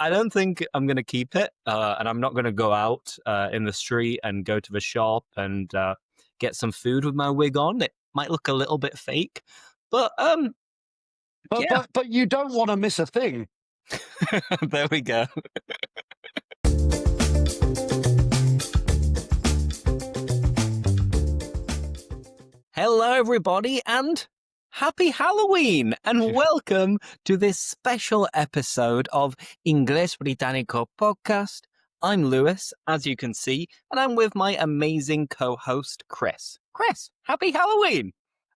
I don't think I'm going to keep it, and I'm not going to go out in the street and go to the shop and get some food with my wig on. It might look a little bit fake, but But yeah, but but you don't want to miss a thing. there we go. Hello, everybody, and happy Halloween, and welcome to this special episode of Inglés Británico podcast. I'm Lewis, as you can see, and I'm with my amazing co-host, Chris. Chris, happy Halloween!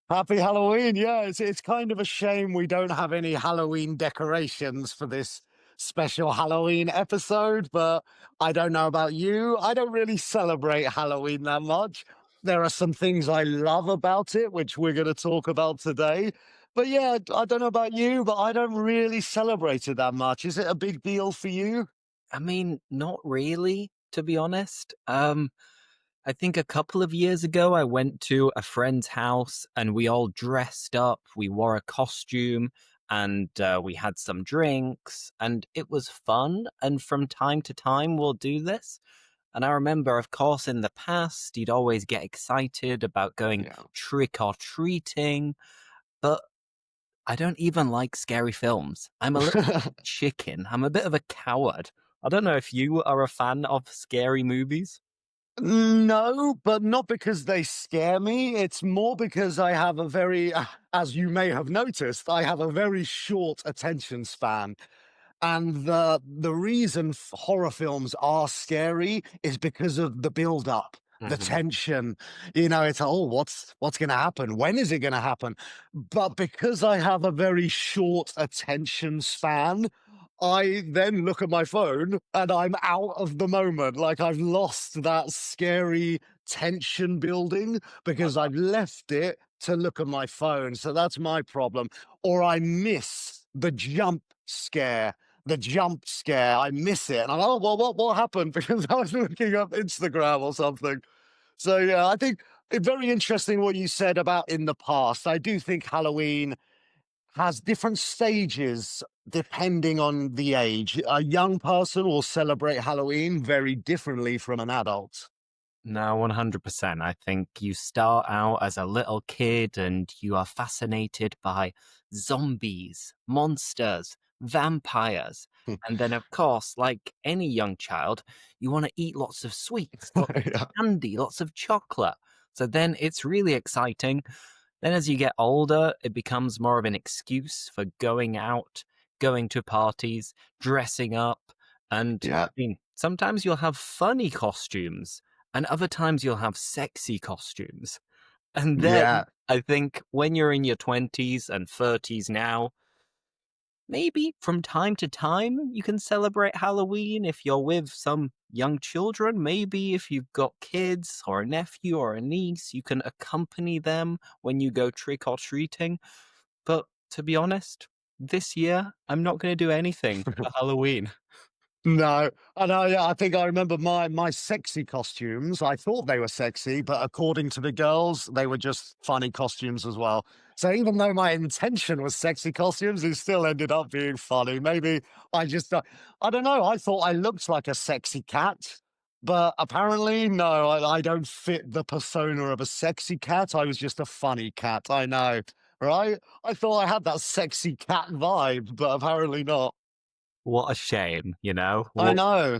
Happy Halloween. Yeah, it's kind of a shame we don't have any Halloween decorations for this special Halloween episode, but I don't know about you. I don't really celebrate Halloween that much. There are some things I love about it, which we're going to talk about today. But yeah, I don't know about you, but I don't really celebrate it that much. Is it a big deal for you? I mean, not really, to be honest. I think a couple of years ago, I went to a friend's house and we all dressed up. We wore a costume and we had some drinks and it was fun. And from time to time, we'll do this. And I remember, of course, in the past, you'd always get excited about going Yeah. trick or treating, but I don't even like scary films. I'm a little chicken. I'm a bit of a coward. I don't know if you are a fan of scary movies. No, but not because they scare me. It's more because I have a very, as you may have noticed, I have a very short attention span. And the reason horror films are scary is because of the build up, the Hmm. tension. It's what's going to happen? When is it going to happen? But because I have a very short attention span, I then look at my phone and I'm out of the moment. Like I've lost that scary tension building because I've left it to look at my phone. So that's my problem. Or I miss the jump scare. I miss it. And I'm, oh, well, what happened? Because I was looking up Instagram or something. So, yeah, I think it's very interesting what you said about in the past. I do think Halloween has different stages depending on the age. A young person will celebrate Halloween very differently from an adult. No, 100%. I think you start out as a little kid and you are fascinated by zombies, monsters, vampires. And then, of course, like any young child, you want to eat lots of sweets, lots of Yeah. candy, lots of chocolate. So then it's really exciting. Then, as you get older, it becomes more of an excuse for going out, going to parties, dressing up. And I Yeah. mean, sometimes you'll have funny costumes and other times you'll have sexy costumes. And then Yeah. I think when you're in your 20s and 30s now, maybe from time to time you can celebrate Halloween if you're with some young children. Maybe if you've got kids or a nephew or a niece, you can accompany them when you go trick or treating. But to be honest, this year I'm not going to do anything for Halloween. No, and I think I remember my sexy costumes. I thought they were sexy, but according to the girls, they were just funny costumes as well. So even though my intention was sexy costumes, it still ended up being funny. Maybe I don't know. I thought I looked like a sexy cat, but apparently, no, I don't fit the persona of a sexy cat. I was just a funny cat. I know, right? I thought I had that sexy cat vibe, but apparently not. What a shame, you know? I Well, know.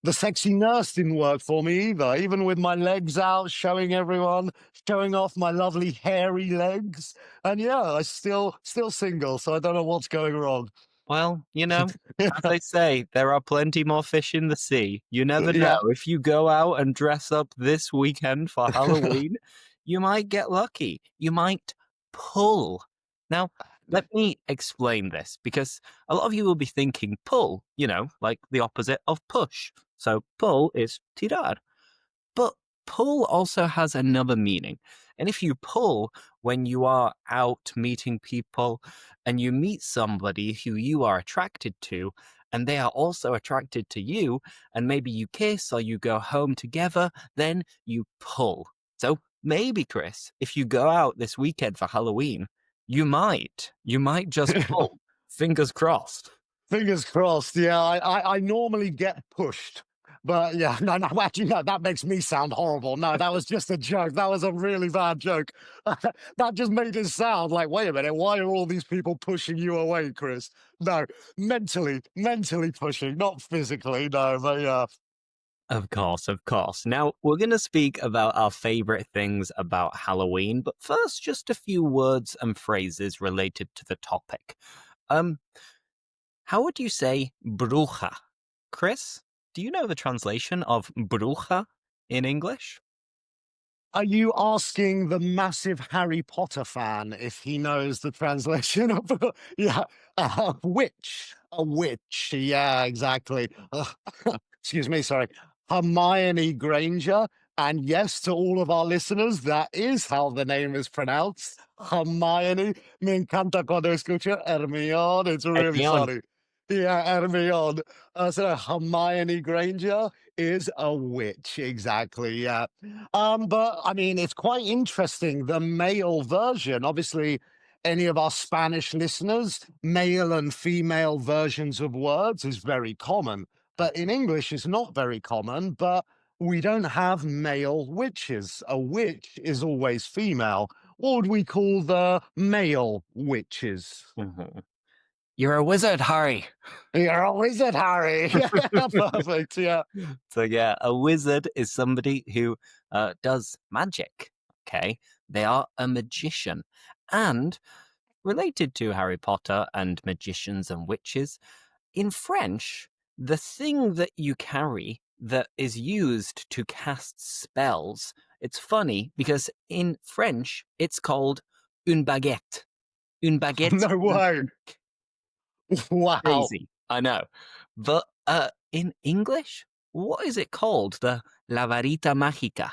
The sexy nurse didn't work for me either, even with my legs out, showing everyone, showing off my lovely hairy legs. And yeah, I still single, so I don't know what's going wrong. as they say, there are plenty more fish in the sea. You never know. Yeah. If you go out and dress up this weekend for Halloween, you might get lucky. You might pull. Now, let me explain this because a lot of you will be thinking pull, like the opposite of push. So pull is tirar. But pull also has another meaning. And if you pull when you are out meeting people and you meet somebody who you are attracted to, and they are also attracted to you, and maybe you kiss or you go home together, then you pull. So maybe, Chris, if you go out this weekend for Halloween, you might just pull. Fingers crossed. Fingers crossed. Yeah, I normally get pushed. But yeah, no, no, actually, no, that makes me sound horrible. No, that was just a joke. That was a really bad joke. That just made it sound like, wait a minute, why are all these people pushing you away, Chris? No, mentally pushing, not physically. No, but yeah. Of course, of course. Now, we're going to speak about our favorite things about Halloween, but first, just a few words and phrases related to the topic. Um, how would you say bruja? Chris, do you know the translation of bruja in English? Are you asking the massive Harry Potter fan if he knows the translation of yeah, witch, a witch. Yeah, exactly. Excuse me, sorry. Hermione Granger. And yes, to all of our listeners, that is how the name is pronounced. Hermione. Me encanta cuando escucho Hermione. It's really Hermione. funny. Yeah, Hermione. So Hermione Granger is a witch. Exactly. Yeah. But I mean, it's quite interesting. The male version, obviously, any of our Spanish listeners, male and female versions of words is very common. But in English, it's not very common. But we don't have male witches. A witch is always female. What would we call the male witches? Mhm. You're a wizard, Harry. You're a wizard, Harry. Yeah, perfect. Yeah. So yeah, a wizard is somebody who does magic. Okay, they are a magician, and related to Harry Potter and magicians and witches, in French, the thing that you carry that is used to cast spells. It's funny because in French it's called une baguette. Une baguette. No way. Wow. Crazy, I know. But in English, what is it called? The La Varita Mágica.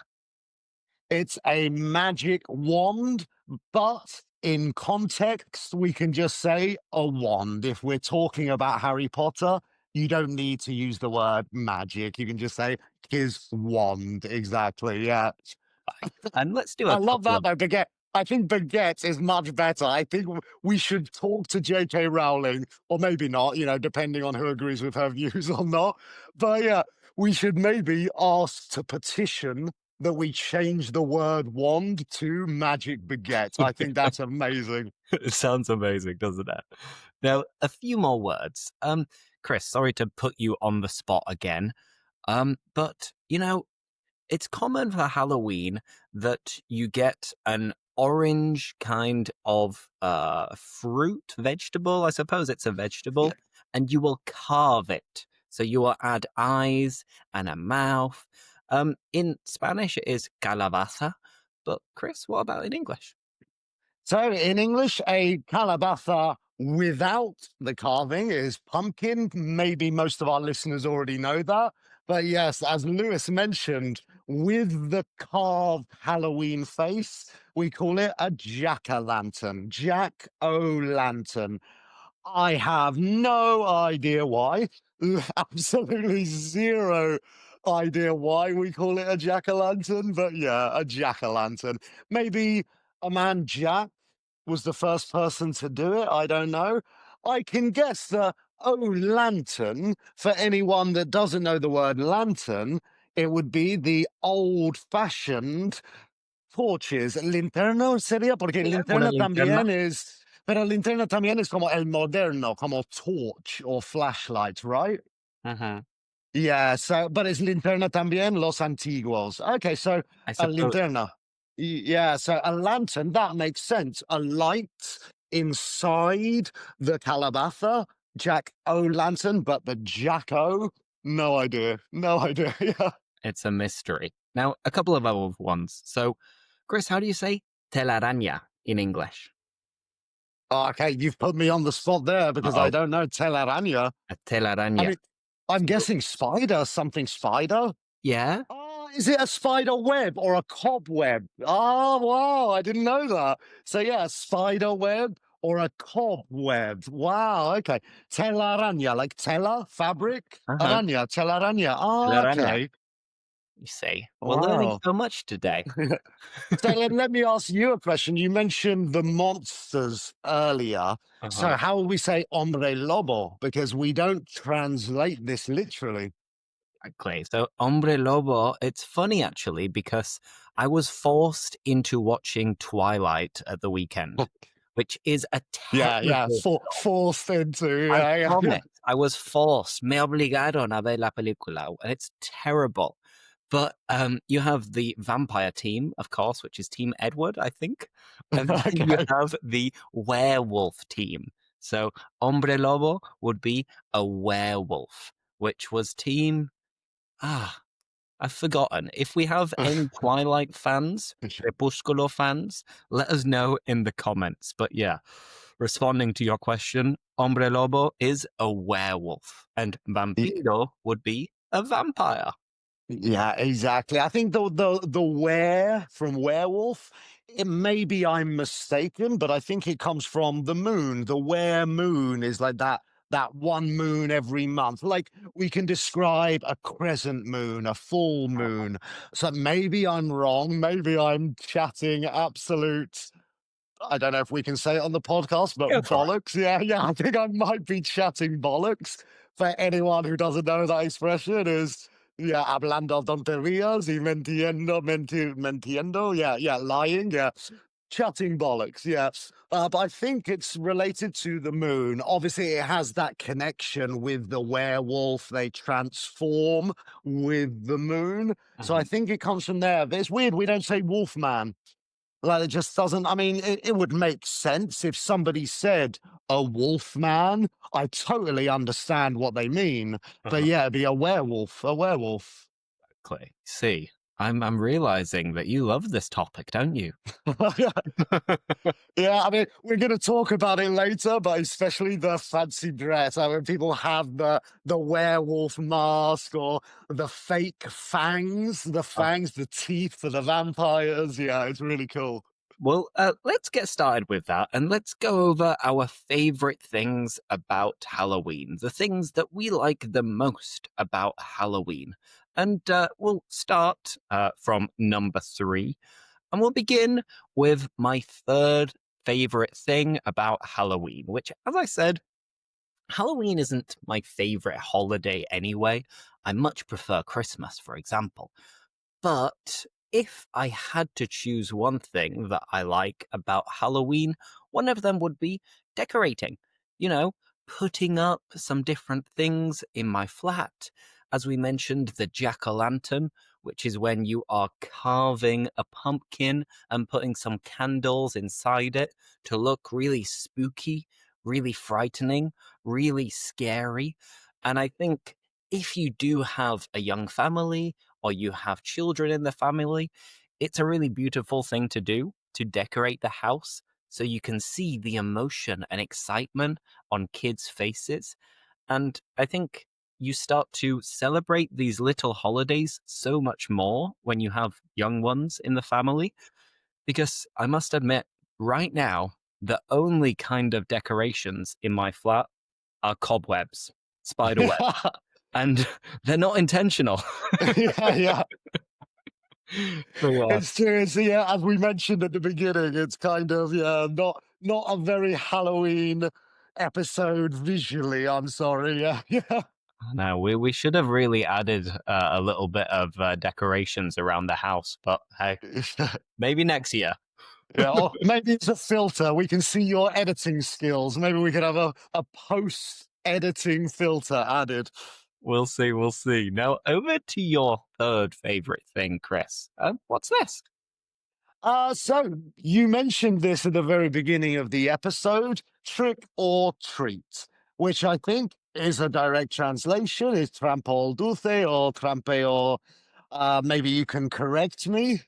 It's a magic wand, but in context, we can just say a wand. If we're talking about Harry Potter, you don't need to use the word magic. You can just say his wand. Exactly. Yeah. And let's do I a love couple that of though. Baguette. I think baguette is much better. I think we should talk to J.K. Rowling, or maybe not, depending on who agrees with her views or not. But yeah, we should maybe ask to petition that we change the word wand to magic baguette. I think that's amazing. It sounds amazing, doesn't it? Now, a few more words. Chris, sorry to put you on the spot again. But it's common for Halloween that you get an orange kind of fruit, vegetable. I suppose it's a vegetable, and you will carve it. So you will add eyes and a mouth. In Spanish, it is calabaza. But Chris, what about in English? So in English, a calabaza without the carving is pumpkin. Maybe most of our listeners already know that. But yes, as Lewis mentioned, with the carved Halloween face, we call it a jack-o'-lantern. Jack-o'-lantern. I have no idea why. Absolutely zero idea why we call it a jack-o'-lantern. But yeah, a jack-o'-lantern. Maybe a man Jack was the first person to do it. I don't know. I can guess the lantern, for anyone that doesn't know the word lantern, it would be the old fashioned torches. Linterno sería porque Yeah, una linterna linterna. también es, pero linterna también es como el moderno, como torch or flashlight, right? Mhm. Yeah, so but it's linterna también los antiguos. Okay, so I a suppose. linterna. Yeah, so a lantern, that makes sense. A light inside the calabaza, Jack-o'-lantern, but the Jacko, no idea. No idea. Yeah. It's a mystery. Now, a couple of other ones. So, Chris, how do you say telaraña in English? Okay, you've put me on the spot there because I Uh-oh, don't know telaraña. a I telaraña. mean, I'm So, guessing spider, something spider. yeah, Oh, is it a spider web or a cobweb? Oh, wow, I didn't know that. So yeah, a spider web or a cobweb. Wow, okay. Telaraña, like tela, fabric. uh-huh, Araña, telaraña. Oh, telaraña. okay. You see, we're learning Wow. so much today. So let me ask you a question. You mentioned the monsters earlier. So Uh-huh. how will we say hombre lobo? Because we don't translate this literally. Exactly. So, Hombre Lobo, it's funny actually because I was forced into watching Twilight at the weekend, which is a Yeah, yeah. terrible. Forced into, I yeah, yeah, yeah. promise. I was forced. Me obligaron a ver la película, and it's terrible. But you have the vampire team, of course, which is Team Edward, I think, and then you Okay. have the werewolf team. So Hombre Lobo would be a werewolf, which was Team. Ah, I've forgotten. If we have any Twilight fans, Crepuscular fans, let us know in the comments. But yeah, responding to your question, Hombre Lobo is a werewolf, and Vampiro would be a vampire. Yeah, exactly. I think the were from werewolf, it maybe I'm mistaken, but I think it comes from the moon. The were moon is like that one moon every month. Like we can describe a crescent moon, a full moon. So maybe I'm wrong. Maybe I'm chatting absolute. I don't know if we can say it on the podcast, but Go for it. bollocks. Yeah, yeah. I think I might be chatting bollocks. For anyone who doesn't know that expression, is yeah, hablando tonterías y mentiendo. Yeah, yeah, lying. Yeah, chatting bollocks. Yeah, but I think it's related to the moon. Obviously, it has that connection with the werewolf. They transform with the moon, so I Mhm. think it comes from there. But it's weird. We don't say wolf man. Like, it just doesn't. I mean, it would make sense if somebody said a wolf man. I totally understand what they mean. But Uh-huh. yeah, it'd be a werewolf, a werewolf. Clay. See, I'm realizing that you love this topic, don't you? Yeah, yeah, I mean, we're going to talk about it later, but especially the fancy dress. I mean, people have the werewolf mask or the fake fangs, the teeth for the vampires. Yeah, it's really cool. Well, let's get started with that and let's go over our favorite things about Halloween, the things that we like the most about Halloween. And we'll start from number three, and we'll begin with my third favorite thing about Halloween, which, as I said, Halloween isn't my favorite holiday anyway. I much prefer Christmas, for example. But if I had to choose one thing that I like about Halloween, one of them would be decorating. You know, putting up some different things in my flat. As we mentioned, the jack o' lantern, which is when you are carving a pumpkin and putting some candles inside it to look really spooky, really frightening, really scary. And I think if you do have a young family, or you have children in the family, it's a really beautiful thing to do to decorate the house so you can see the emotion and excitement on kids' faces. And I think you start to celebrate these little holidays so much more when you have young ones in the family. Because I must admit, right now, the only kind of decorations in my flat are cobwebs, spider webs, and they're not intentional. Yeah, yeah. So, It's true. It's, yeah, as we mentioned at the beginning, it's kind of yeah, not a very Halloween episode visually. I'm sorry. Yeah, yeah. no, we should have really added a little bit of decorations around the house, but hey, maybe next year. Yeah, or maybe it's a filter. We can see your editing skills. Maybe we could have a post editing filter added. We'll see, we'll see. Now, over to your third favorite thing, Chris. What's this? So you mentioned this at the very beginning of the episode, trick or treat, which I think is a direct translation. Is trampol dulce or trampe or maybe you can correct me.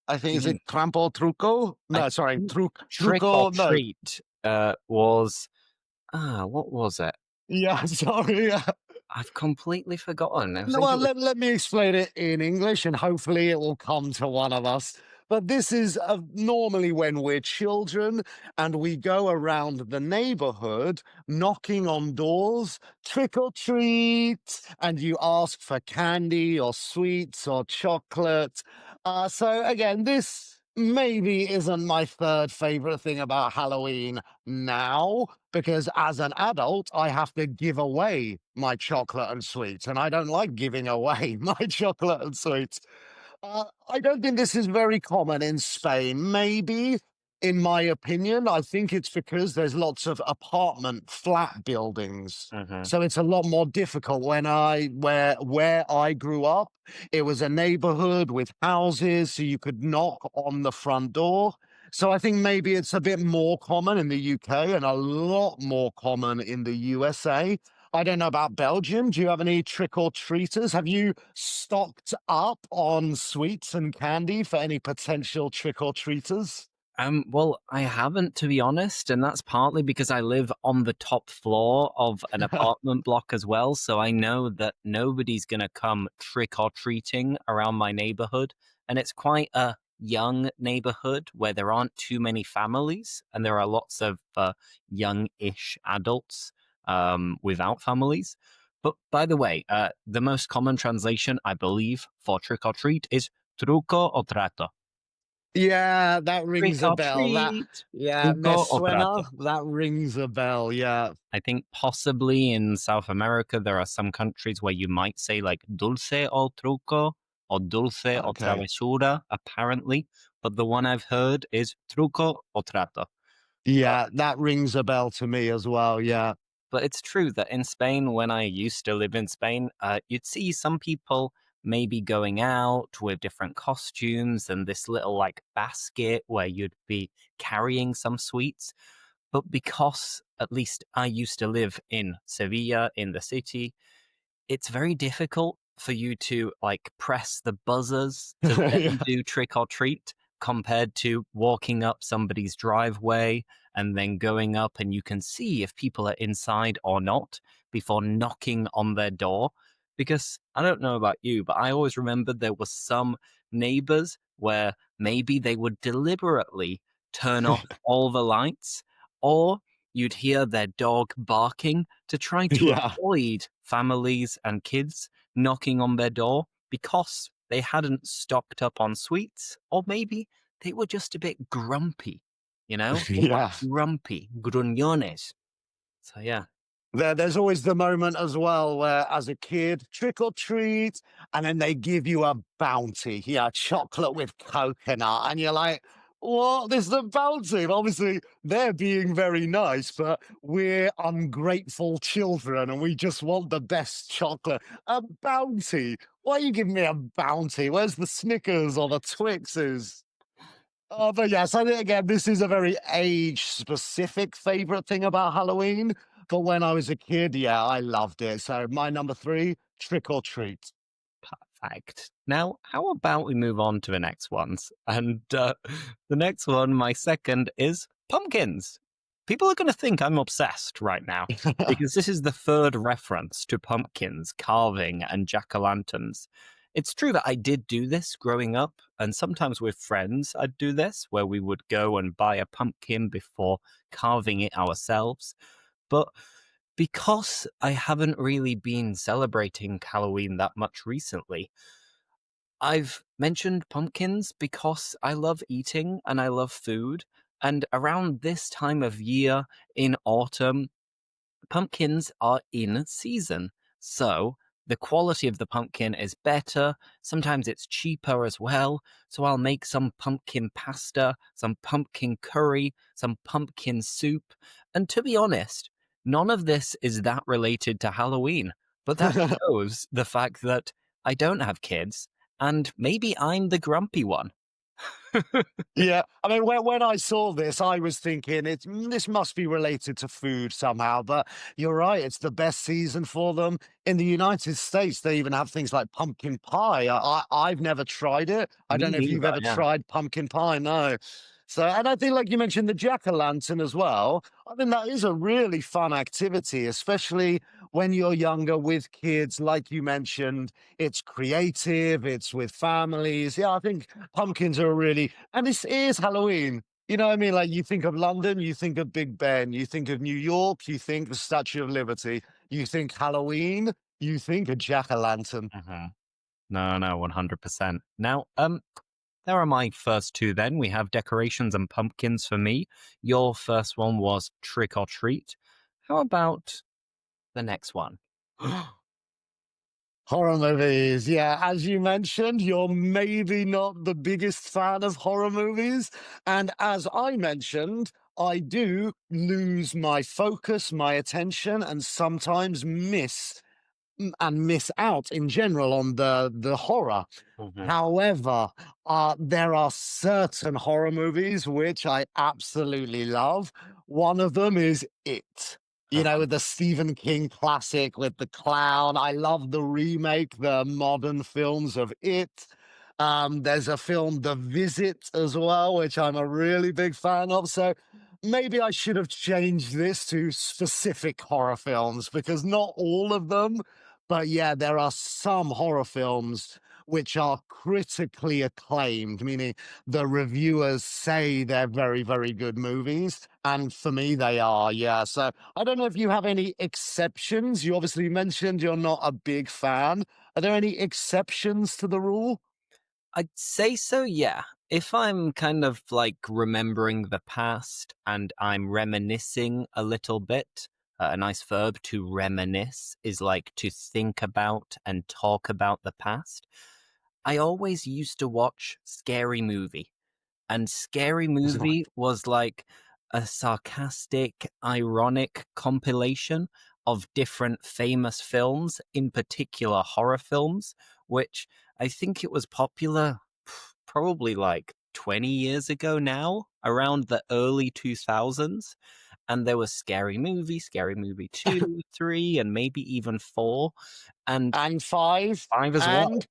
I think is Mm, it trampo truco? I No, sorry, think trick or truco. No, treat was, what was it? yeah, sorry. Yeah. I've completely forgotten. I No, think well, it was let me explain it in English and hopefully it will come to one of us. But this is normally when we're children and we go around the neighborhood knocking on doors, trick or treat, and you ask for candy or sweets or chocolate. So again, this maybe isn't my third favorite thing about Halloween now, because as an adult, I have to give away my chocolate and sweets, and I don't like giving away my chocolate and sweets. I don't think this is very common in Spain. Maybe, in my opinion, I think it's because there's lots of apartment flat buildings. Hmm. So it's a lot more difficult where I grew up. It was a neighborhood with houses, so you could knock on the front door. So I think maybe it's a bit more common in the UK and a lot more common in the USA. I don't know about Belgium. Do you have any trick or treaters? Have you stocked up on sweets and candy for any potential trick or treaters? Well, I haven't, to be honest, and that's partly because I live on the top floor of an apartment block as well. So I know that nobody's going to come trick or treating around my neighborhood. And it's quite a young neighborhood where there aren't too many families, and there are lots of young ish adults without families. But by the way, the most common translation, I believe, for trick or treat is truco o trato. Yeah, that Trick rings a or bell. treat, Yeah, me truco o suena. trato. That rings a bell. Yeah. I think possibly in South America, there are some countries where you might say like dulce o truco or dulce o Okay. travesura, apparently. But the one I've heard is truco o trato. Yeah, that rings a bell to me as well. Yeah. But it's true that in Spain, when I used to live in Spain, you'd see some people maybe going out with different costumes and this little like basket where you'd be carrying some sweets. But because at least I used to live in Sevilla, in the city, it's very difficult for you to like press the buzzers to then Yeah. do trick or treat compared to walking up somebody's driveway and then going up and you can see if people are inside or not before knocking on their door. Because I don't know about you, but I always remember there was some neighbors where maybe they would deliberately turn off all the lights, or you'd hear their dog barking to try to Yeah. avoid families and kids knocking on their door because they hadn't stocked up on sweets, or maybe they were just a bit grumpy, you know? They were Yeah. grumpy, gruñones. So yeah. There's always the moment as well where, as a kid, trick or treat, and then they give you a bounty, yeah, chocolate with coconut, and you're like, "What? This is a bounty?" And obviously, they're being very nice, but we're ungrateful children, and we just want the best chocolate. A bounty? Why are you giving me a bounty? Where's the Snickers or the Twixes? But yes, I think again, this is a very age-specific favorite thing about Halloween. But when I was a kid, yeah, I loved it. So my number three, trick or treat. Perfect. Now, how about we move on to the next ones? And the next one, my second, is pumpkins. People are going to think I'm obsessed right now because this is the third reference to pumpkins, carving, and jack o' lanterns. It's true that I did do this growing up, and sometimes with friends, I'd do this where we would go and buy a pumpkin before carving it ourselves. But because I haven't really been celebrating Halloween that much recently, I've mentioned pumpkins because I love eating and I love food. And around this time of year in autumn, pumpkins are in season. So the quality of the pumpkin is better. Sometimes it's cheaper as well. So I'll make some pumpkin pasta, some pumpkin curry, some pumpkin soup. And to be honest, none of this is that related to Halloween. But that shows the fact that I don't have kids and maybe I'm the grumpy one. Yeah, I mean, when I saw this, I was thinking this must be related to food somehow. But you're right; it's the best season for them. In the United States, they even have things like pumpkin pie. I've never tried it. I Me don't know if you've neither. ever Yeah. tried pumpkin pie. No. So, and I think, like you mentioned, the jack-o'-lantern as well. I think that is a really fun activity, especially when you're younger with kids. Like you mentioned, it's creative, it's with families. Yeah, I think pumpkins are really, and this is Halloween. You know what I mean? Like you think of London, you think of Big Ben, you think of New York, you think the Statue of Liberty, you think Halloween, you think a jack-o'-lantern. Mhm. No, no, 100%. Now, there are my first two then. We have decorations and pumpkins for me. Your first one was trick or treat. How about the next one? Horror movies. Yeah, as you mentioned, you're maybe not the biggest fan of horror movies. And as I mentioned, I do lose my focus, my attention, and sometimes miss out in general on the horror. Mhm. However, there are certain horror movies which I absolutely love. One of them is It. You know, Uh-huh. the Stephen King classic with the clown. I love the remake, the modern films of It. There's a film, The Visit, as well, which I'm a really big fan of. So maybe I should have changed this to specific horror films because not all of them, but yeah, there are some horror films which are critically acclaimed, meaning the reviewers say they're very, very good movies. And for me, they are, yeah. So I don't know if you have any exceptions. You obviously mentioned you're not a big fan. Are there any exceptions to the rule? I'd say so, yeah. If I'm kind of like remembering the past and I'm reminiscing a little bit, a nice verb to reminisce is like to think about and talk about the past. I always used to watch Scary Movie. And Scary Movie was like a sarcastic, ironic compilation of different famous films, in particular horror films, which I think it was popular probably like 20 years ago now, around the early 2000s. And there was Scary Movie 2, 3, and maybe even 4, and And five, 5 as well. and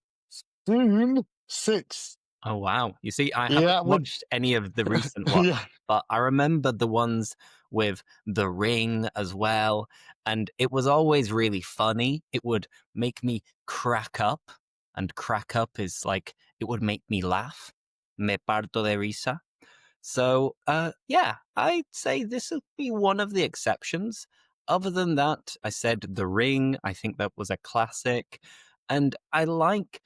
soon six. Oh, wow. You see, I haven't Yeah, would watched any of the recent ones, yeah. but I remember the ones with The Ring as well, and it was always really funny. It would make me crack up, and crack up is like, it would make me laugh. Me parto de risa. So, yeah, I'd say this would be one of the exceptions. Other than that, I said The Ring. I think that was a classic. And I like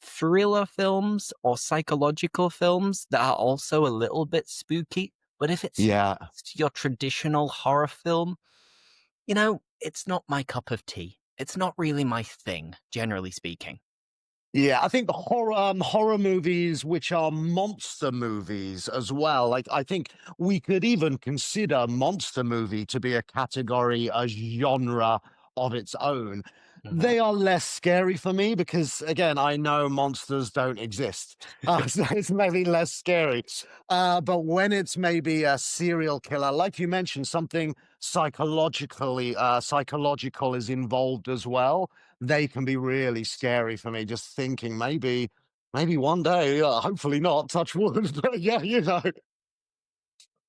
thriller films or psychological films that are also a little bit spooky. But if it's Yeah. just your traditional horror film, it's not my cup of tea. It's not really my thing, generally speaking. Yeah, I think the horror movies, which are monster movies as well. Like, I think we could even consider monster movie to be a category, a genre of its own. Mhm. They are less scary for me because, again, I know monsters don't exist. So it's maybe less scary. But when it's maybe a serial killer, like you mentioned, something psychological is involved as well, they can be really scary for me. Just thinking maybe one day, hopefully not, touch wood, but yeah,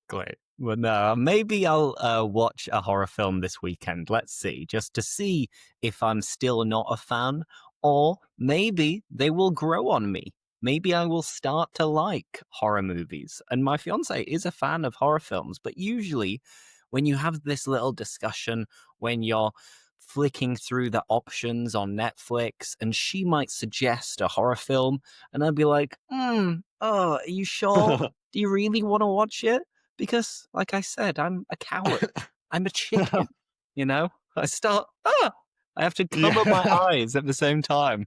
Great. Well, no, maybe I'll watch a horror film this weekend. Let's see, just to see if I'm still not a fan, or maybe they will grow on me. Maybe I will start to like horror movies. And my fiance is a fan of horror films, but usually when you have this little discussion, when you're flicking through the options on Netflix, and she might suggest a horror film, and I'd be like, oh, are you sure? Do you really want to watch it? Because, like I said, I'm a coward. I'm a chicken, you know? I start, I have to cover my yeah. eyes at the same time.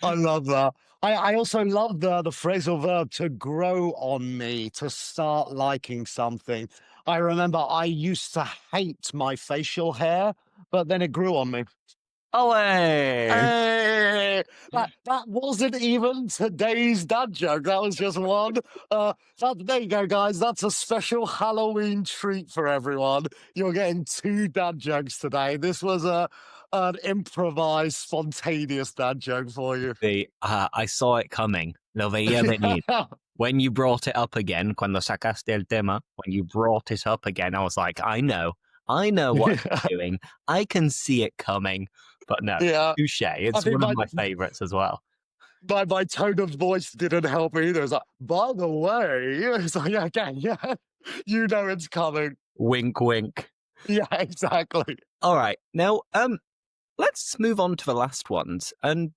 I love that. I also love the phrasal verb to grow on me, to start liking something. I remember I used to hate my facial hair, but then it grew on me. Away! Hey, that wasn't even today's dad joke. That was just one. There you go, guys. That's a special Halloween treat for everyone. You're getting two dad jokes today. This was an improvised, spontaneous dad joke for you. I saw it coming. Lo veía venir. When you brought it up again, cuando sacaste el tema, when you brought it up again, I was like, I know what you're doing. I can see it coming. But no, Yeah, touche. I It's think one of my favorites as well. my tone of voice didn't help either. It's like, by the way, it's like, yeah, okay, yeah, you know it's coming. Wink, wink. Yeah, exactly. All right. Now, let's move on to the last ones. And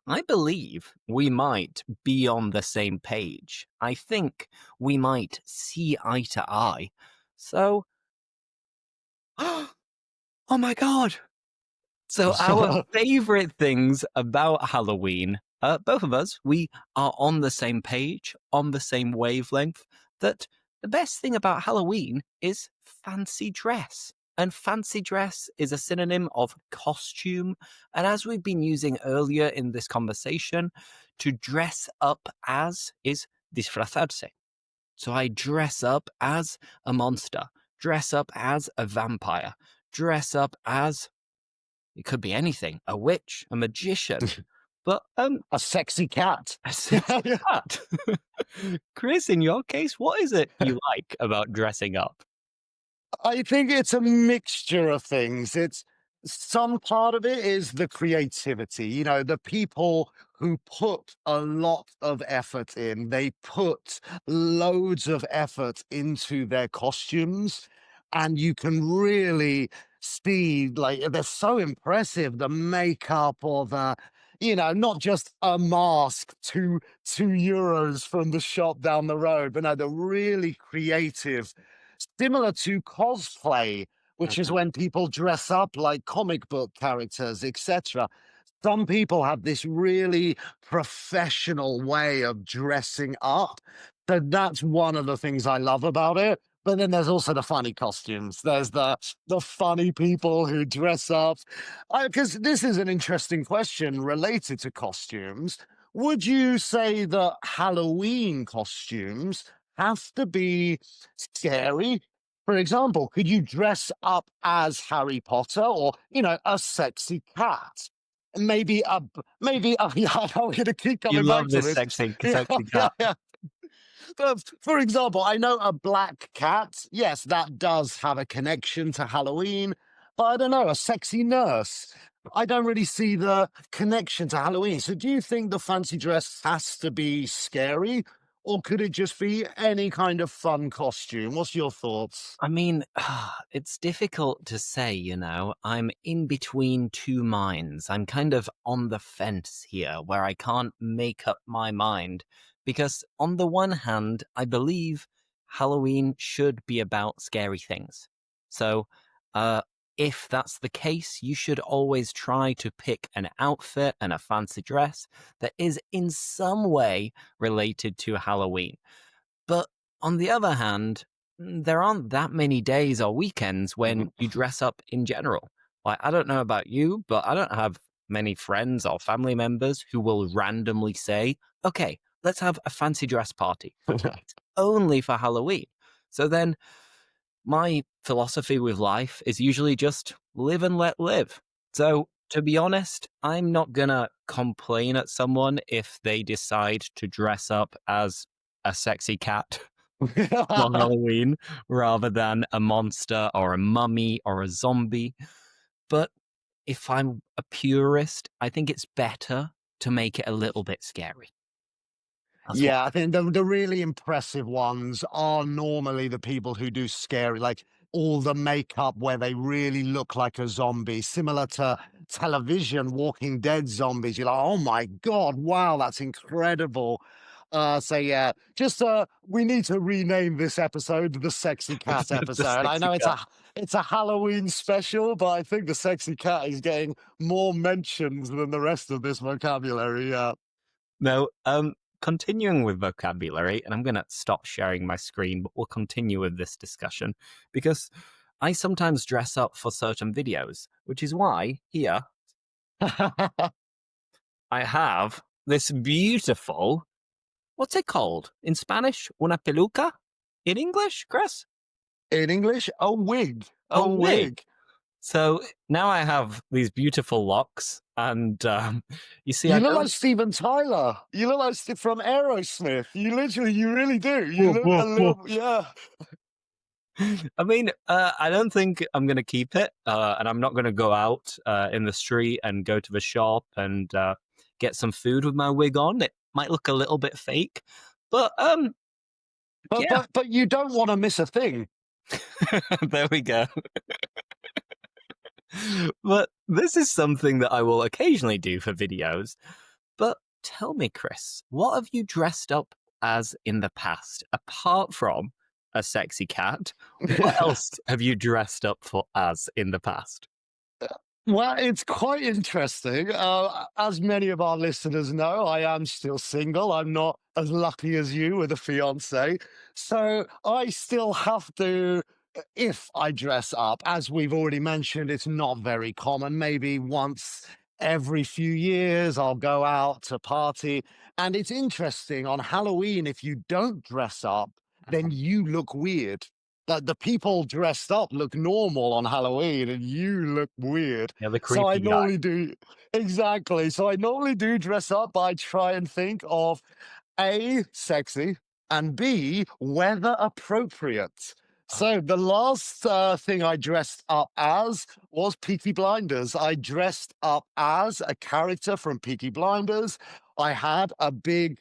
I believe we might be on the same page. I think we might see eye to eye. So, oh my God. So, our favorite things about Halloween, both of us, we are on the same page, on the same wavelength, that the best thing about Halloween is fancy dress. And fancy dress is a synonym of costume. And as we've been using earlier in this conversation, to dress up as is disfrazarse. So I dress up as a monster, dress up as a vampire, dress up as it could be anything, a witch, a magician. But A sexy cat. a sexy cat. Chris, in your case, what is it you like about dressing up? I think it's a mixture of things. It's some part of it is the creativity, the people who put a lot of effort in. They put loads of effort into their costumes, and you can really see, like, they're so impressive. The makeup or not just a mask, €2 from the shop down the road, but no, the really creative, similar to cosplay, which is Mhm. when people dress up like comic book characters, etc. Some people have this really professional way of dressing up. So that's one of the things I love about it. But then there's also the funny costumes. There's the funny people who dress up. Because this is an interesting question related to costumes. Would you say that Halloween costumes have to be scary? For example, could you dress up as Harry Potter or, a sexy cat? Maybe, yeah, I'm going to keep You coming back love to this this. sexy, Yeah, sexy yeah, cat. yeah. But for example, I know a black cat. Yes, that does have a connection to Halloween. But I don't know, a sexy nurse. I don't really see the connection to Halloween. So do you think the fancy dress has to be scary? Or could it just be any kind of fun costume? What's your thoughts? I mean, it's difficult to say, I'm in between two minds. I'm kind of on the fence here where I can't make up my mind. Because on the one hand, I believe Halloween should be about scary things. So, uh, if that's the case, you should always try to pick an outfit and a fancy dress that is in some way related to Halloween. But on the other hand, there aren't that many days or weekends when you dress up in general. Like, I don't know about you, but I don't have many friends or family members who will randomly say, okay, let's have a fancy dress party. It's only for Halloween. So then my philosophy with life is usually just live and let live. So to be honest, I'm not gonna complain at someone if they decide to dress up as a sexy cat on Halloween rather than a monster or a mummy or a zombie. But if I'm a purist, I think it's better to make it a little bit scary. That's what Yeah, I think the really impressive ones are normally the people who do scary, like all the makeup where they really look like a zombie, similar to television Walking Dead zombies. You're like, oh my God, wow, that's incredible. So yeah, just we need to rename this episode the Sexy Cat the episode. I sexy know cat. it's a Halloween special, but I think the Sexy Cat is getting more mentions than the rest of this vocabulary. Yeah. No, continuing with vocabulary, and I'm going to stop sharing my screen, but we'll continue with this discussion because I sometimes dress up for certain videos, which is why here I have this beautiful, what's it called in Spanish? Una peluca? In English, Chris? In English, a wig. A A wig. wig. So now I have these beautiful locks, and you see, I You look like don't. Steven Tyler. You look like from Aerosmith. You really do. You Whoa, look whoa, a whoa. little, yeah. I mean, I don't think I'm going to keep it, and I'm not going to go out in the street and go to the shop and get some food with my wig on. It might look a little bit fake, but But yeah, but but you don't want to miss a thing. there we go. But this is something that I will occasionally do for videos. But tell me, Chris, what have you dressed up as in the past? Apart from a sexy cat, what else have you dressed up for as in the past? Well, it's quite interesting. As many of our listeners know, I am still single. I'm not as lucky as you with a fiance. So I still have to, if I dress up, as we've already mentioned, it's not very common. Maybe once every few years, I'll go out to party. And it's interesting on Halloween, if you don't dress up, then you look weird. Like the people dressed up look normal on Halloween and you look weird. Yeah, the So I creepy guy. normally do exactly. So I normally do dress up, but I try and think of A, sexy, and B, weather appropriate. So the last thing I dressed up as was Peaky Blinders. I dressed up as a character from Peaky Blinders. I had a big,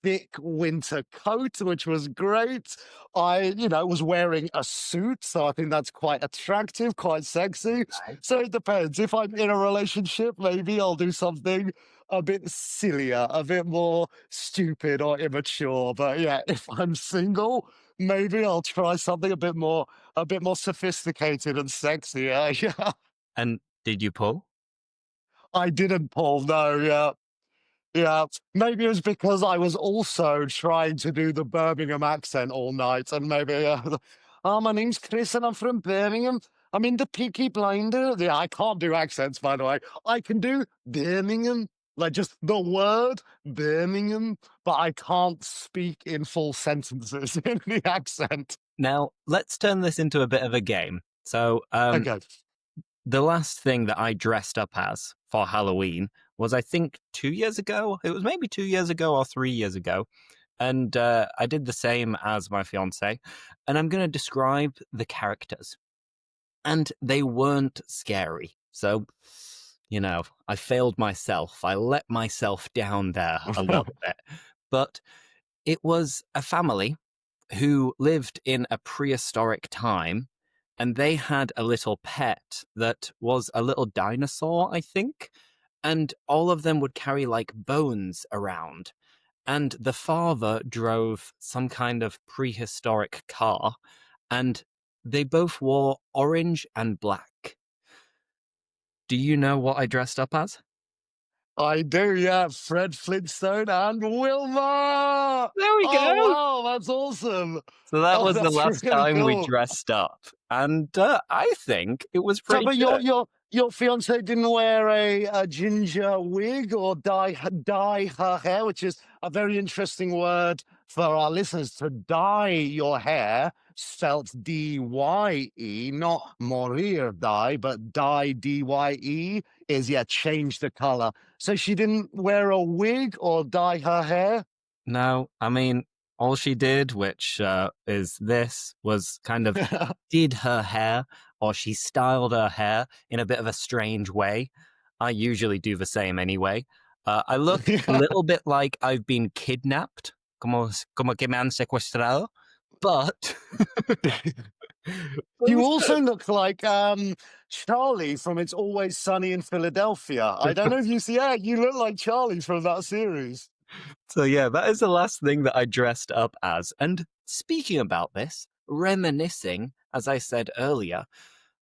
thick winter coat, which was great. Was wearing a suit, so I think that's quite attractive, quite sexy. So it depends. If I'm in a relationship, maybe I'll do something a bit sillier, a bit more stupid or immature. But yeah, if I'm single, maybe I'll try something a bit more sophisticated and sexier. Yeah, And did you pull? I didn't pull. No, yeah. Yeah, maybe it was because I was also trying to do the Birmingham accent all night, and maybe, oh, my name's Chris, and I'm from Birmingham. I'm in the Peaky Blinder. Yeah, I can't do accents, by the way. I can do Birmingham, like just the word Birmingham, but I can't speak in full sentences in the accent. Now, let's turn this into a bit of a game. So, Okay. the last thing that I dressed up as for Halloween was, I think, 2 years ago. It was maybe 2 years ago or 3 years ago. And I did the same as my fiance. And I'm going to describe the characters. And they weren't scary. So, I failed myself. I let myself down there a little bit. But it was a family who lived in a prehistoric time, and they had a little pet that was a little dinosaur, I think. And all of them would carry like bones around. And the father drove some kind of prehistoric car, and they both wore orange and black. Do you know what I dressed up as? I do, yeah. Fred Flintstone and Wilma. There we Oh, go. wow, that's awesome. So that Oh, was the that's last really time we cool. dressed up. And I think it was So, pretty but good. your fiance didn't wear a ginger wig or dye her hair, which is a very interesting word for our listeners. To dye your hair, spelt D-Y-E, not morir dye, but dye D-Y-E is yeah, change the color. So she didn't wear a wig or dye her hair. No, I mean, all she did, which is this, was kind of did her hair, or she styled her hair in a bit of a strange way. I usually do the same anyway. I look a Yeah. little bit like I've been kidnapped, como que me han secuestrado, but, but it You was also good. look like Charlie from It's Always Sunny in Philadelphia. I don't know if you see, yeah, you look like Charlie from that series. So yeah, that is the last thing that I dressed up as. And speaking about this, reminiscing, as I said earlier,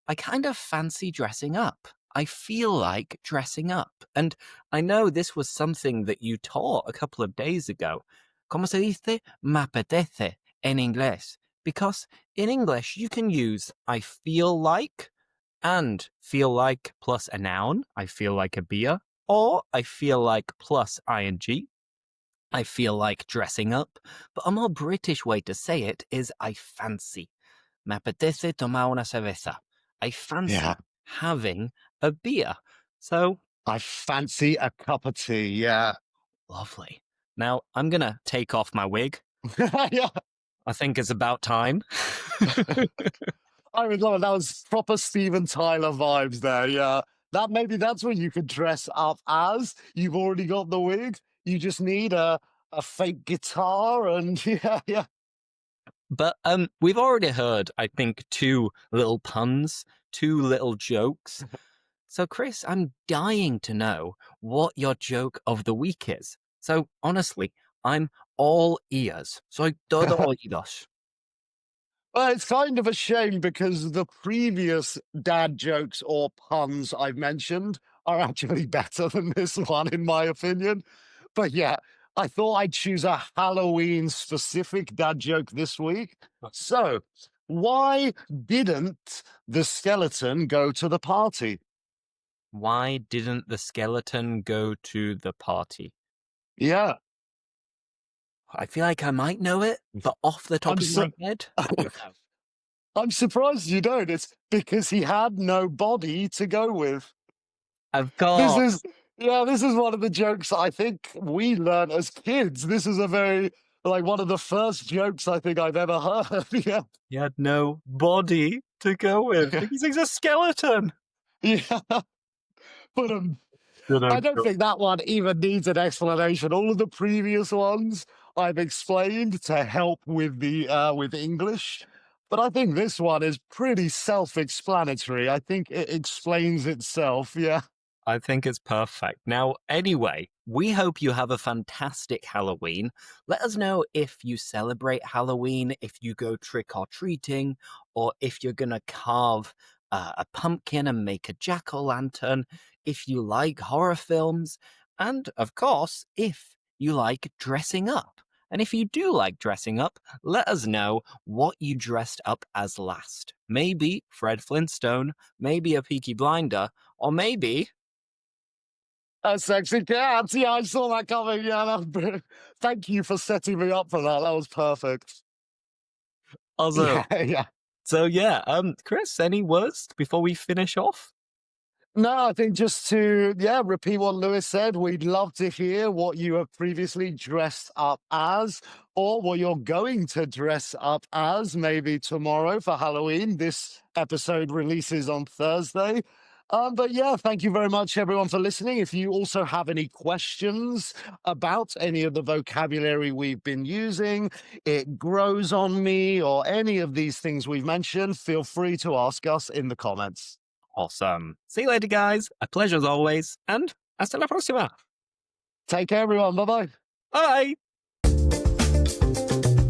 I kind of fancy dressing up. I feel like dressing up. And I know this was something that you taught a couple of days ago. ¿Cómo se dice? Me apetece en inglés. Because in English, you can use I feel like and feel like plus a noun. I feel like a beer. Or I feel like plus ing. I feel like dressing up. But a more British way to say it is I fancy. Me apetece tomar una cerveza. I Yeah. fancy having a beer. So I fancy a cup of tea. Yeah. lovely. Now I'm going to take off my wig. Yeah. I think it's about time. I would love it. That was proper Steven Tyler vibes there. Yeah. That's what you could dress up as. You've already got the wig. You just need a fake guitar and yeah, yeah. But we've already heard, I think, two little puns, two little jokes. So, Chris, I'm dying to know what your joke of the week is. So, honestly, I'm all ears. Soy todo oídos. Well, it's kind of a shame because the previous dad jokes or puns I've mentioned are actually better than this one, in my opinion. But yeah, I thought I'd choose a Halloween specific dad joke this week. So, why didn't the skeleton go to the party? Why didn't the skeleton go to the party? Yeah, I feel like I might know it, but off the top I'm of so my head, I don't know. I'm surprised you don't. It's because he had no body to go with. Of This course, is yeah, this is one of the jokes I think we learned as kids. This is a very like one of the first jokes I think I've ever heard. Yeah. he had no body to go with Yeah. because he's a skeleton. Yeah. But I Didn't don't go. think that one even needs an explanation. All of the previous ones I've explained to help with English. But I think this one is pretty self-explanatory. I think it explains itself. Yeah. I think it's perfect. Now, anyway, we hope you have a fantastic Halloween. Let us know if you celebrate Halloween, if you go trick or treating, or if you're going to carve a pumpkin and make a jack o' lantern, if you like horror films, and of course, if you like dressing up. And if you do like dressing up, let us know what you dressed up as last. Maybe Fred Flintstone, maybe a Peaky Blinder, or maybe A sexy cat. Yeah, I saw that coming. Yeah, that was brilliant. Thank you for setting me up for that. That was perfect. also. Yeah, yeah. So yeah, Chris, any words before we finish off? No, I think just to, yeah, repeat what Lewis said, we'd love to hear what you have previously dressed up as or what you're going to dress up as maybe tomorrow for Halloween. This episode releases on Thursday. But yeah, thank you very much, everyone, for listening. If you also have any questions about any of the vocabulary we've been using, it grows on me, or any of these things we've mentioned, feel free to ask us in the comments. Awesome. See you later, guys. A pleasure as always, and hasta la próxima. Take care, everyone. Bye bye. Bye.